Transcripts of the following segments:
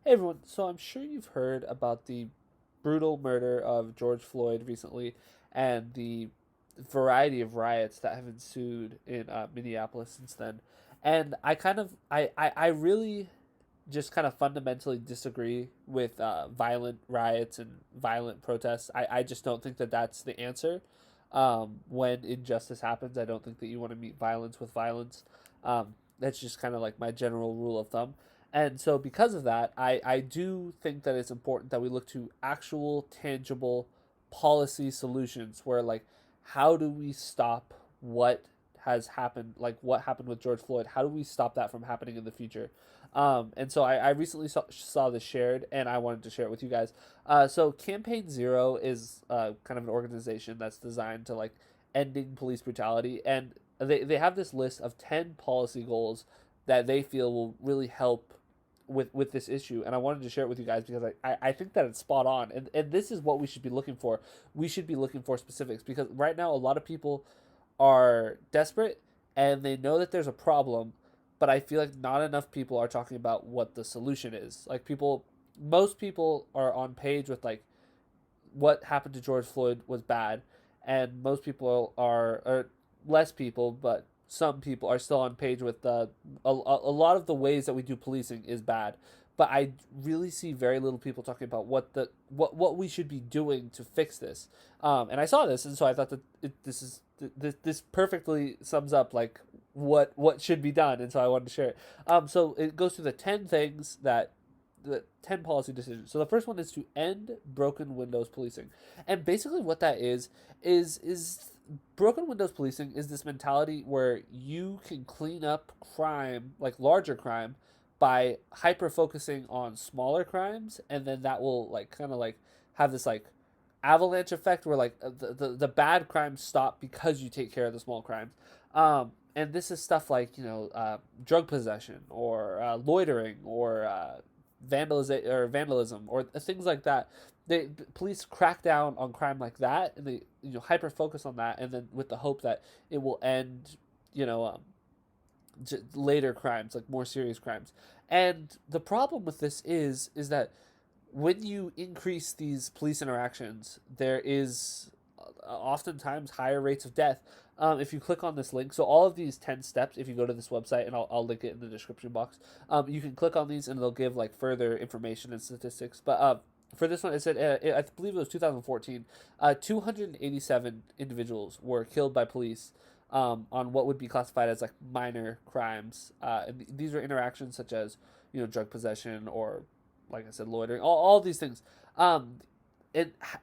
Hey everyone, so I'm sure you've heard about the brutal murder of George Floyd recently and the variety of riots that have ensued in Minneapolis since then. And I really just kind of fundamentally disagree with violent riots and violent protests. I just don't think that that's the answer. When injustice happens, I don't think that you want to meet violence with violence. That's just kind of like my general rule of thumb. And so, because of that, I do think that it's important that we look to actual, tangible policy solutions where, like, how do we stop what has happened, like what happened with George Floyd? How do we stop that from happening in the future? And so I recently saw this shared, and I wanted to share it with you guys. So Campaign Zero is kind of an organization that's designed to like ending police brutality, and they have this list of 10 policy goals that they feel will really help with this issue. And I wanted to share it with you guys because I think that it's spot on, and this is what we should be looking for. We should be looking for specifics because right now a lot of people are desperate and they know that there's a problem, but I feel like not enough people are talking about what the solution is. Like most people are on page with like what happened to George Floyd was bad, and most people are or less people, but some people are still on page with a lot of the ways that we do policing is bad. But I really see very little people talking about what we should be doing to fix this. And I saw this, and so I thought that this perfectly sums up like what should be done, and so I wanted to share it. So it goes through the 10 policy decisions. So the first one is to end broken windows policing. And basically what that is broken windows policing is this mentality where you can clean up crime, like larger crime, by hyper focusing on smaller crimes, and then that will like kind of like have this like avalanche effect where like the bad crimes stop because you take care of the small crimes. And this is stuff like drug possession or loitering or vandalism or things like that. The police crack down on crime like that, and they hyper focus on that, and then with the hope that it will end, you know, later crimes like more serious crimes. And the problem with this is that when you increase these police interactions, there is oftentimes higher rates of death. If you click on this link, so all of these 10 steps, if you go to this website, and I'll link it in the description box, you can click on these and they'll give like further information and statistics. But for this one, it said, I believe it was 2014, 287 individuals were killed by police on what would be classified as like minor crimes. And these are interactions such as drug possession or, like I said, loitering, all these things. And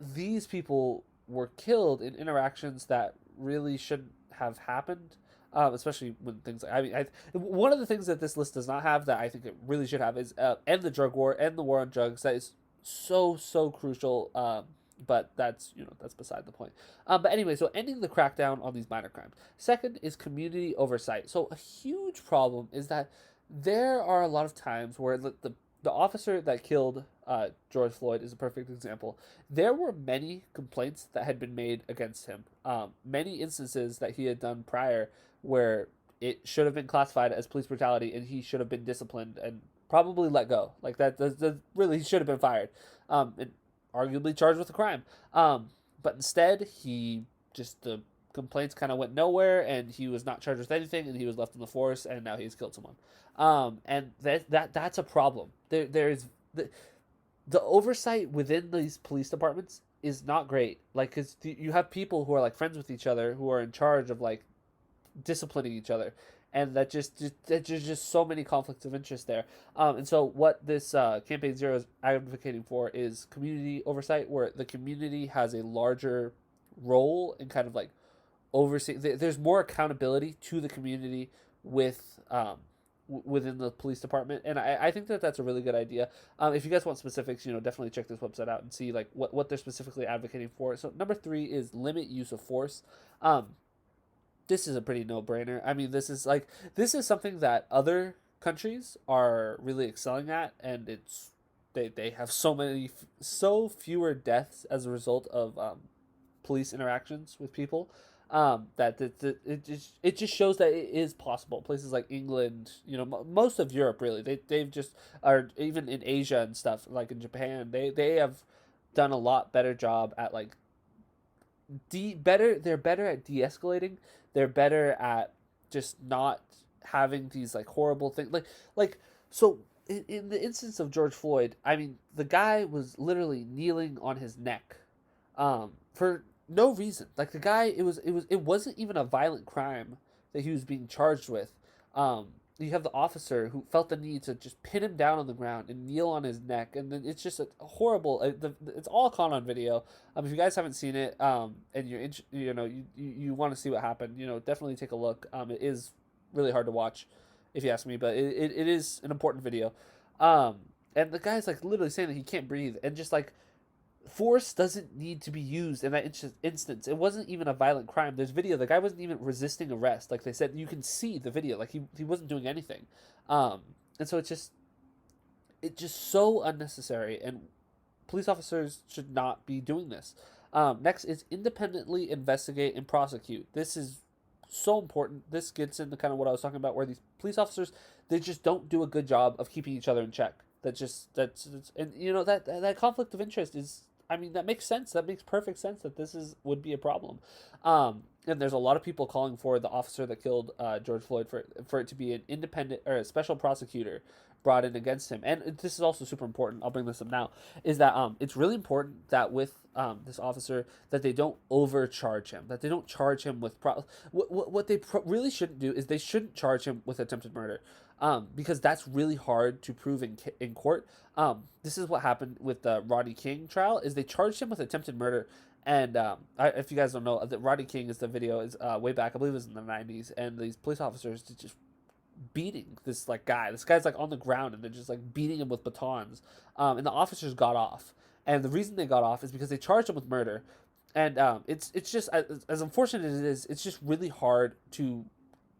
these people were killed in interactions that really shouldn't have happened. Especially when things like, one of the things that this list does not have that I think it really should have is end the drug war, end the war on drugs. That is so crucial. But that's beside the point. But anyway, so ending the crackdown on these minor crimes. Second is community oversight. So a huge problem is that there are a lot of times where the officer that killed George Floyd is a perfect example. There were many complaints that had been made against him. Many instances that he had done prior where it should have been classified as police brutality, and he should have been disciplined and probably let go. Like that really, he should have been fired, and arguably charged with a crime. But instead, the complaints kind of went nowhere, and he was not charged with anything, and he was left in the force, and now he's killed someone. And that's a problem. There is the oversight within these police departments is not great. Like, cause you have people who are like friends with each other who are in charge of like disciplining each other, and there's just so many conflicts of interest there. And so what this campaign zero is advocating for is community oversight, where the community has a larger role in kind of like overseeing. There's more accountability to the community with within the police department, and I think that that's a really good idea. If you guys want specifics, definitely check this website out and see like what they're specifically advocating for. So number three is limit use of force. This is a pretty no brainer. I mean, this is something that other countries are really excelling at, and they have so fewer deaths as a result of police interactions with people. It just shows that it is possible. Places like England, most of Europe, really, they've just are, even in Asia and stuff, like in Japan, they have done a lot better job at like they're better at de-escalating. They're better at just not having these like horrible things, like so in the instance of George Floyd, I mean, the guy was literally kneeling on his neck for no reason. Like, the guy, it wasn't even a violent crime that he was being charged with. um you have the officer who felt the need to just pin him down on the ground and kneel on his neck, and then it's just a horrible. It's all caught on video. If you guys haven't seen it, and you want to see what happened, definitely take a look. It is really hard to watch, if you ask me, but it is an important video. Um, and the guy's like literally saying that he can't breathe, and just like force doesn't need to be used in that instance. It wasn't even a violent crime. There's video. The guy wasn't even resisting arrest. Like they said, you can see the video. Like he wasn't doing anything. And so it's just so unnecessary. And police officers should not be doing this. Next is independently investigate and prosecute. This is so important. This gets into kind of what I was talking about, where these police officers, they just don't do a good job of keeping each other in check. And that conflict of interest is, I mean, that makes sense. That makes perfect sense that would be a problem. And there's a lot of people calling for the officer that killed George Floyd for it to be an independent or a special prosecutor brought in against him. And this is also super important. I'll bring this up now. Is that it's really important that with this officer, that they don't overcharge him. That they don't charge him with what they really shouldn't do is they shouldn't charge him with attempted murder. Because that's really hard to prove in court. This is what happened with the Rodney King trial. Is they charged him with attempted murder, and if you guys don't know, Rodney King is the video is way back. I believe it was in the 90s, and these police officers just beating this like guy. This guy's like on the ground, and they're just like beating him with batons. And the officers got off, and the reason they got off is because they charged him with murder. And it's just as unfortunate as it is. It's just really hard to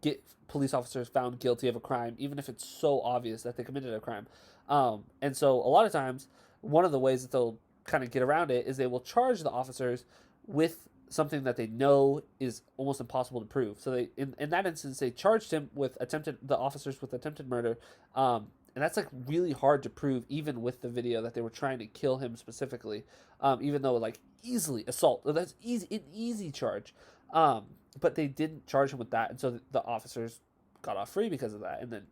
get police officers found guilty of a crime, even if it's so obvious that they committed a crime. And so a lot of times, one of the ways that they'll kind of get around it is they will charge the officers with something that they know is almost impossible to prove. So in that instance, they charged the officers with attempted murder. And that's like really hard to prove, even with the video, that they were trying to kill him specifically. Even though like easily assault, that's an easy charge. But they didn't charge him with that, and so the officers got off free because of that, and then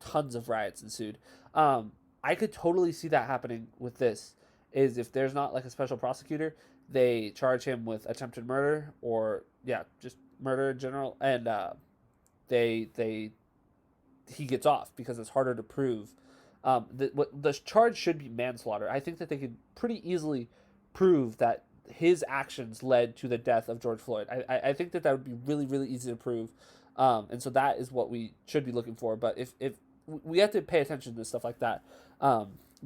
tons of riots ensued. I could totally see that happening with this. Is if there's not like a special prosecutor, they charge him with attempted murder, or just murder in general, and they he gets off because it's harder to prove. The charge should be manslaughter. I think that they could pretty easily prove that his actions led to the death of George Floyd. I think that would be really, really easy to prove. And so that is what we should be looking for. But if we have to pay attention to stuff like that,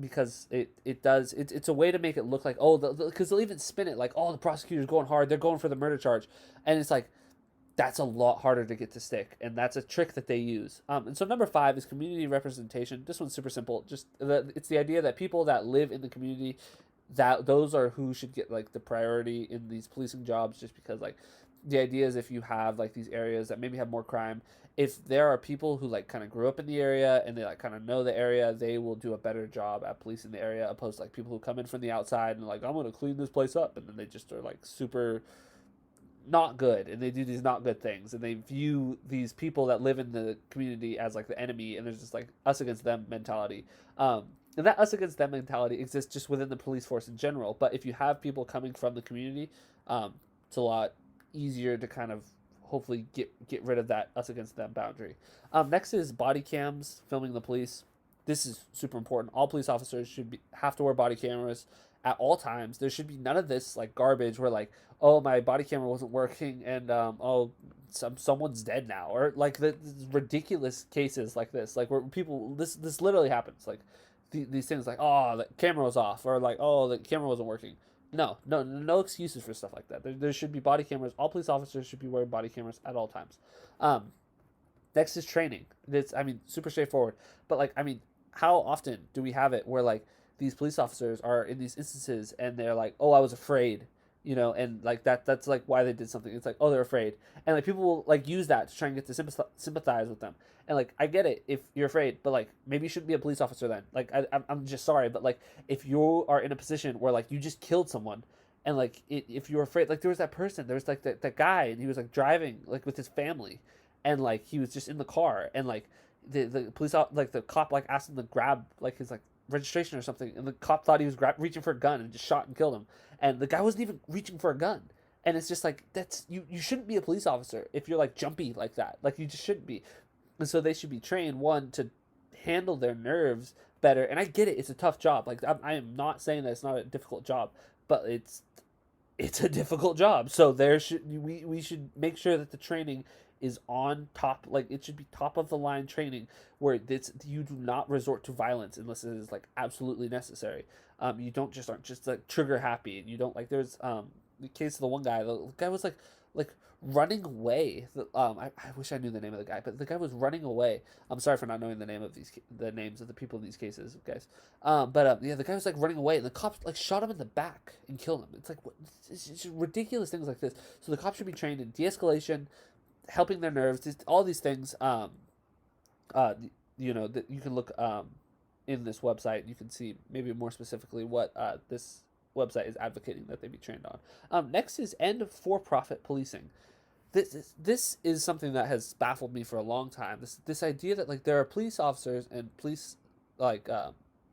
because it's a way to make it look like, because they'll even spin it like, the prosecutor's going hard, they're going for the murder charge, and it's like, that's a lot harder to get to stick, and that's a trick that they use. And so number 5 is community representation. This one's super simple. It's the idea that people that live in the community, that those are who should get like the priority in these policing jobs, just because like the idea is, if you have like these areas that maybe have more crime, if there are people who like kind of grew up in the area and they like kind of know the area, they will do a better job at policing the area, opposed to like people who come in from the outside and like, I'm going to clean this place up, and then they just are like super not good, and they do these not good things, and they view these people that live in the community as like the enemy, and there's just like us against them mentality. And that us against them mentality exists just within the police force in general. But if you have people coming from the community, it's a lot easier to kind of hopefully get rid of that us against them boundary. Next is body cams filming the police. This is super important. All police officers have to wear body cameras at all times. There should be none of this like garbage where like, my body camera wasn't working, and someone's dead now, or like the ridiculous cases like this, like where people this literally happens, like these things like, the camera was off, or like, the camera wasn't working. No excuses for stuff like that. There should be body cameras. All police officers should be wearing body cameras at all times. Next is training. Super straightforward, but like, how often do we have it where like these police officers are in these instances and they're like, I was afraid, and like that's like why they did something. It's like, oh, they're afraid, and like people will like use that to try and get to sympathize with them. And like I get it if you're afraid, but like maybe you shouldn't be a police officer then. Like I'm just sorry, but like if you are in a position where like you just killed someone, and like if you're afraid, like there was that person, there was like that guy, and he was like driving like with his family, and like he was just in the car, and like the police like the cop like asked him to grab like his like registration or something, and the cop thought he was reaching for a gun and just shot and killed him, and the guy wasn't even reaching for a gun. And it's just like that's you shouldn't be a police officer if you're like jumpy like that. Like you just shouldn't be. And so they should be trained one to handle their nerves better. And I get it; it's a tough job. Like I am not saying that it's not a difficult job, but it's a difficult job. So we should make sure that the training is on top. Like it should be top of the line training where it's you do not resort to violence unless it is like absolutely necessary. You don't just aren't just like trigger happy. You don't like there's the case of the one guy. The guy was like running away. I wish I knew the name of the guy, but the guy was running away. I'm sorry for not knowing the names of the people in these cases, guys. But yeah, the guy was like running away, and the cops like shot him in the back and killed him. It's like what, it's just ridiculous things like this. So the cops should be trained in de-escalation, helping their nerves, all these things. That you can look in this website. You can see maybe more specifically what this website is advocating that they be trained on. Next is end for-profit policing. This is something that has baffled me for a long time. This idea that like there are police officers and police like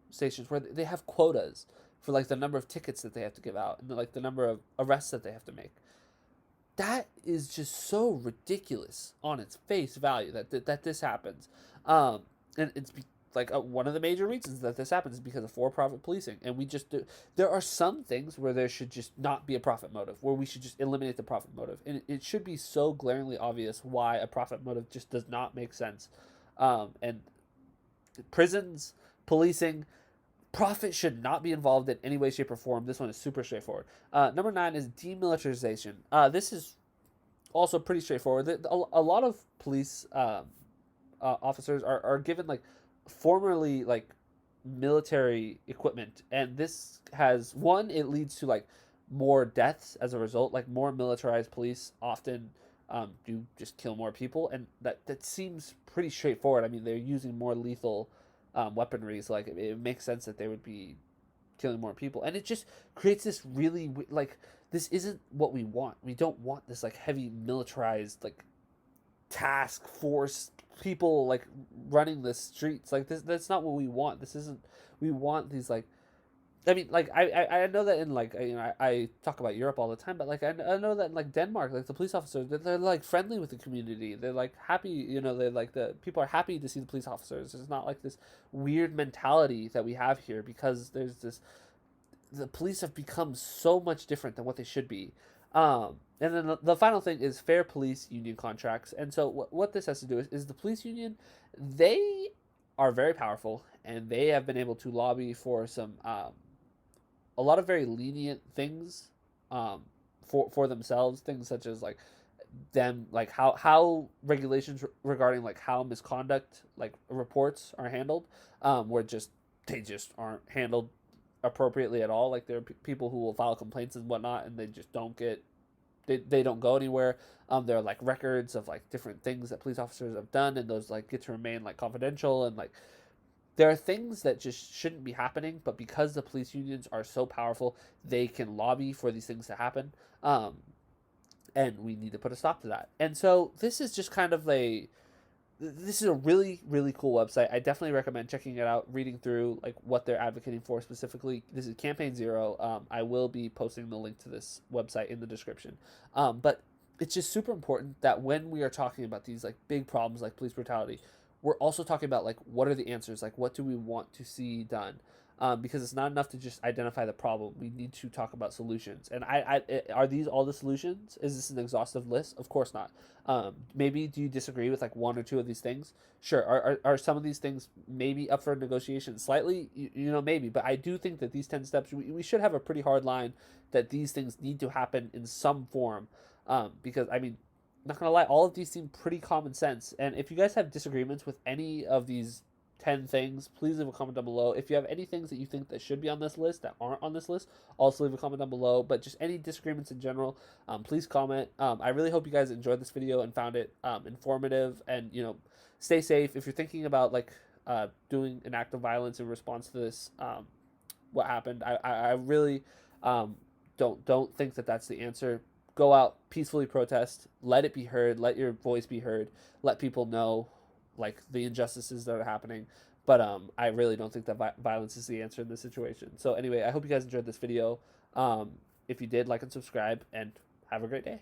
stations where they have quotas for like the number of tickets that they have to give out and like the number of arrests that they have to make. That is just so ridiculous on its face value that this happens. And it's like one of the major reasons that this happens is because of for-profit policing, and we just do. There are some things where there should just not be a profit motive, where we should just eliminate the profit motive, and it should be so glaringly obvious why a profit motive just does not make sense. And prisons, policing, profit should not be involved in any way, shape, or form. This one is super straightforward. Number 9 is demilitarization. This is also pretty straightforward. A lot of police officers are given like formerly like military equipment, and this has one. It leads to like more deaths as a result. Like more militarized police often do just kill more people, and that seems pretty straightforward. I mean, they're using more lethal weaponry, so like it makes sense that they would be killing more people, and it just creates this really like this isn't what we want. We don't want this like heavy militarized like task force people like running the streets like this. That's not what we want. This isn't. We want these like I mean, like I know that in like I talk about Europe all the time, but like I know that in like Denmark, like the police officers, they're like friendly with the community. They're like happy, they're like the people are happy to see the police officers. It's not like this weird mentality that we have here because there's this. The police have become so much different than what they should be. And then the final thing is fair police union contracts. And so what this has to do is the police union, they are very powerful and they have been able to lobby for some a lot of very lenient things for themselves, things such as like them like how regulations regarding like how misconduct like reports are handled where just they just aren't handled appropriately at all. Like there are people who will file complaints and whatnot and they just don't get they don't go anywhere. There are like records of like different things that police officers have done and those like get to remain like confidential, and like there are things that just shouldn't be happening, but because the police unions are so powerful, they can lobby for these things to happen. And we need to put a stop to that. And so this is just kind of this is a really, really cool website. I definitely recommend checking it out, reading through like what they're advocating for specifically. This is Campaign Zero. I will be posting the link to this website in the description. But it's just super important that when we are talking about these like big problems like police brutality, we're also talking about like what are the answers, like what do we want to see done, because it's not enough to just identify the problem. We need to talk about solutions. And are these all the solutions? Is this an exhaustive list? Of course not. Maybe do you disagree with like one or two of these things? Sure. Are some of these things maybe up for negotiation slightly? Maybe. But I do think that these 10 steps, we should have a pretty hard line that these things need to happen in some form, because I mean, not gonna lie, all of these seem pretty common sense. And if you guys have disagreements with any of these 10 things, please leave a comment down below. If you have any things that you think that should be on this list that aren't on this list, also leave a comment down below. But just any disagreements in general, please comment. I really hope you guys enjoyed this video and found it informative. And stay safe. If you're thinking about doing an act of violence in response to this, what happened, I really don't think that that's the answer. Go out, peacefully protest, let it be heard, let your voice be heard, let people know the injustices that are happening. But I really don't think that violence is the answer in this situation. So anyway, I hope you guys enjoyed this video. If you did, like and subscribe, and have a great day.